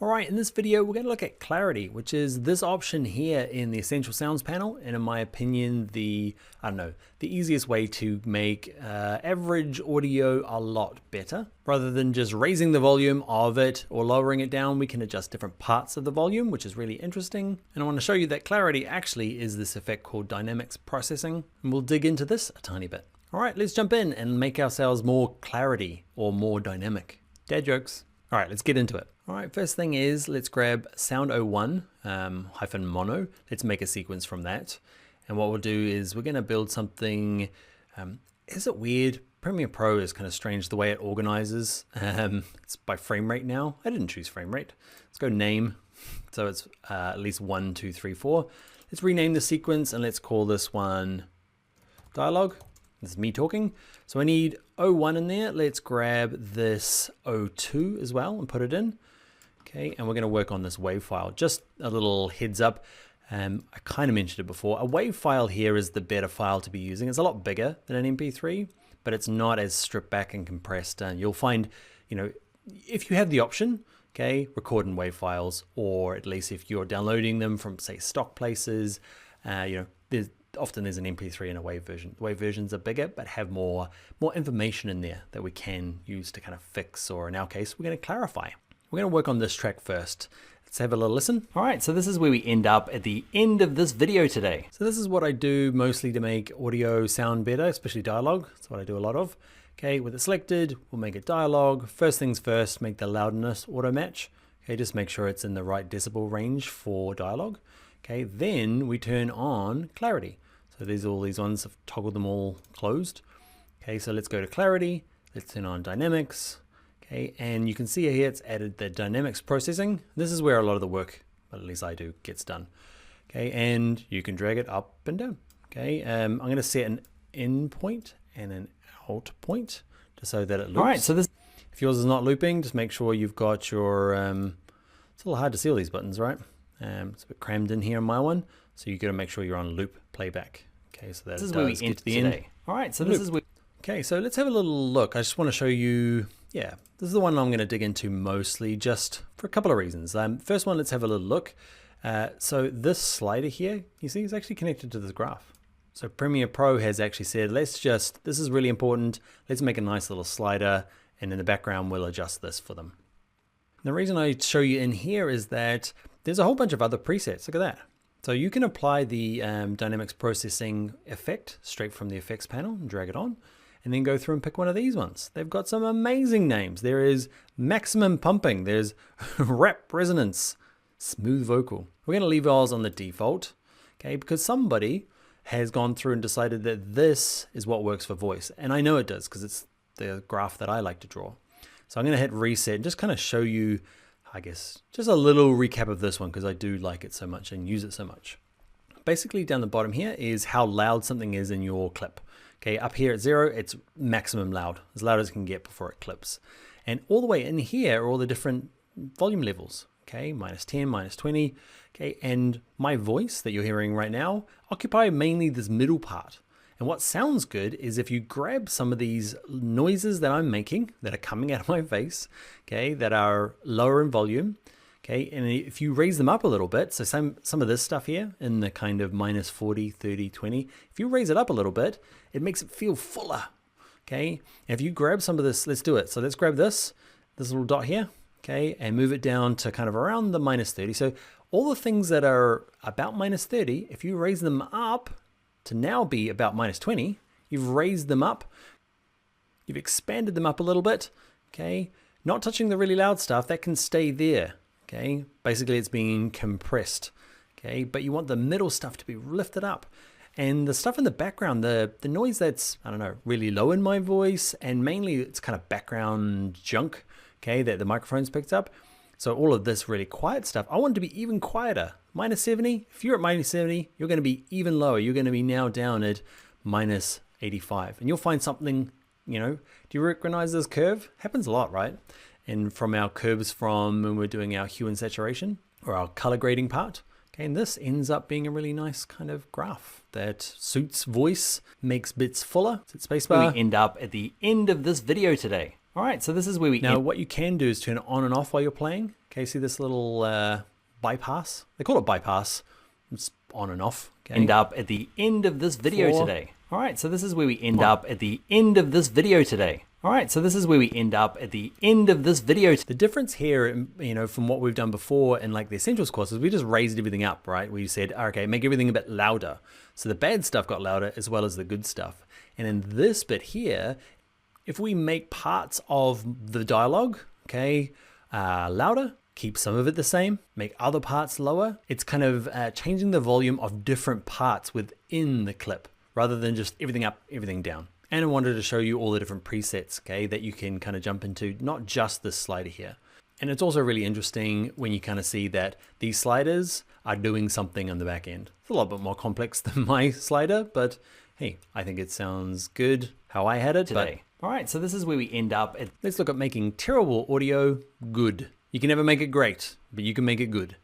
All right, in this video, we're going to look at clarity, which is this option here in the Essential Sounds panel. And in my opinion, the easiest way to make average audio a lot better. Rather than just raising the volume of it or lowering it down, we can adjust different parts of the volume, which is really interesting. And I want to show you that clarity actually is this effect called dynamics processing. And we'll dig into this a tiny bit. All right, let's jump in and make ourselves more clarity or more dynamic. Dad jokes. All right, let's get into it. All right, first thing is let's grab sound 01 hyphen mono. Let's make a sequence from that. And what we'll do is we're gonna build something, is it weird? Premiere Pro is kind of strange the way it organizes. It's by frame rate now. I didn't choose frame rate. Let's go name. So it's at least 1, 2, 3, 4. Let's rename the sequence and let's call this one dialogue. This is me talking. So I need 01 in there. Let's grab this 02 as well and put it in. Okay, and we're going to work on this WAV file. Just a little heads up. I kind of mentioned it before. A WAV file here is the better file to be using. It's a lot bigger than an MP3, but it's not as stripped back and compressed. And you'll find, if you have the option, okay, record in WAV files, or at least if you're downloading them from, say, stock places, often there's an MP3 and a WAV version. The WAV versions are bigger, but have more information in there that we can use to kind of fix, or in our case, we're going to clarify. We're going to work on this track first. Let's have a little listen. All right, so this is where we end up at the end of this video today. So this is what I do mostly to make audio sound better, especially dialogue. That's what I do a lot of. Okay, with it selected, we'll make it dialogue. First things first, make the loudness auto match. Okay, just make sure it's in the right decibel range for dialogue. Okay, then we turn on clarity. So there's all these ones, I've toggled them all closed. Okay, so let's go to clarity. Let's turn on dynamics. Okay, and you can see here it's added the dynamics processing. This is where a lot of the work, at least I do, gets done. Okay, and you can drag it up and down. Okay, I'm going to set an in point and an out point just so that it loops. All right, so this, if yours is not looping, just make sure you've got your, it's a little hard to see all these buttons, right? It's a bit crammed in here on my one, so you got to make sure you're on loop playback. Okay, so that this is where we end the end. All right, so this is where. Okay, so let's have a little look. I just want to show you. Yeah, this is the one I'm going to dig into mostly just for a couple of reasons. First one, let's have a little look. So this slider here, you see, is actually connected to this graph. So Premiere Pro has actually said, this is really important. Let's make a nice little slider, and in the background, we'll adjust this for them. And the reason I show you in here is that there's a whole bunch of other presets. Look at that. So you can apply the dynamics processing effect straight from the effects panel and drag it on, and then go through and pick one of these ones. They've got some amazing names. There is maximum pumping. There's rap resonance, smooth vocal. We're going to leave ours on the default, okay, because somebody has gone through and decided that this is what works for voice. And I know it does because it's the graph that I like to draw. So I'm going to hit reset and just kind of show you, I guess, just a little recap of this one because I do like it so much and use it so much. Basically down the bottom here is how loud something is in your clip. Okay, up here at 0, it's maximum loud, as loud as it can get before it clips. And all the way in here are all the different volume levels. Okay, -10, -20. Okay, and my voice that you're hearing right now occupy mainly this middle part. And what sounds good is if you grab some of these noises that I'm making that are coming out of my face, okay, that are lower in volume, okay, and if you raise them up a little bit, so some of this stuff here in the kind of -40, 30, 20, if you raise it up a little bit, it makes it feel fuller, okay? And if you grab some of this, let's do it. So let's grab this little dot here, okay, and move it down to kind of around the -30. So all the things that are about -30, if you raise them up to now be about -20, you've raised them up, you've expanded them up a little bit, okay? Not touching the really loud stuff, that can stay there, okay? Basically it's being compressed, okay? But you want the middle stuff to be lifted up. And the stuff in the background, the noise that's, I don't know, really low in my voice, and mainly it's kind of background junk, okay, that the microphone's picked up. So all of this really quiet stuff, I want it to be even quieter. -70, if you're at -70, you're going to be even lower. You're going to be now down at -85. And you'll find something, do you recognize this curve? Happens a lot, right? And from our curves from when we're doing our hue and saturation, or our color grading part, okay, and this ends up being a really nice kind of graph that suits voice, makes bits fuller. Hit spacebar. We end up at the end of this video today. All right, so this is where we now what you can do is turn it on and off while you're playing. Okay, see this little bypass? They call it bypass. It's on and off. Okay. End up at the end of this video today. All right, so this is where we end up at the end of this video today. All right, so this is where we end up at the end of this video. The difference here, you know, from what we've done before in like the Essentials courses, we just raised everything up, right? We said, okay, make everything a bit louder. So the bad stuff got louder as well as the good stuff. And in this bit here, if we make parts of the dialogue, okay, louder, keep some of it the same, make other parts lower, it's kind of changing the volume of different parts within the clip rather than just everything up, everything down. And I wanted to show you all the different presets, okay, that you can kind of jump into, not just this slider here. And it's also really interesting when you kind of see that these sliders are doing something on the back end. It's a lot bit more complex than my slider, but hey, I think it sounds good how I had it today. All right, so this is where we end up. Let's look at making terrible audio good. You can never make it great, but you can make it good.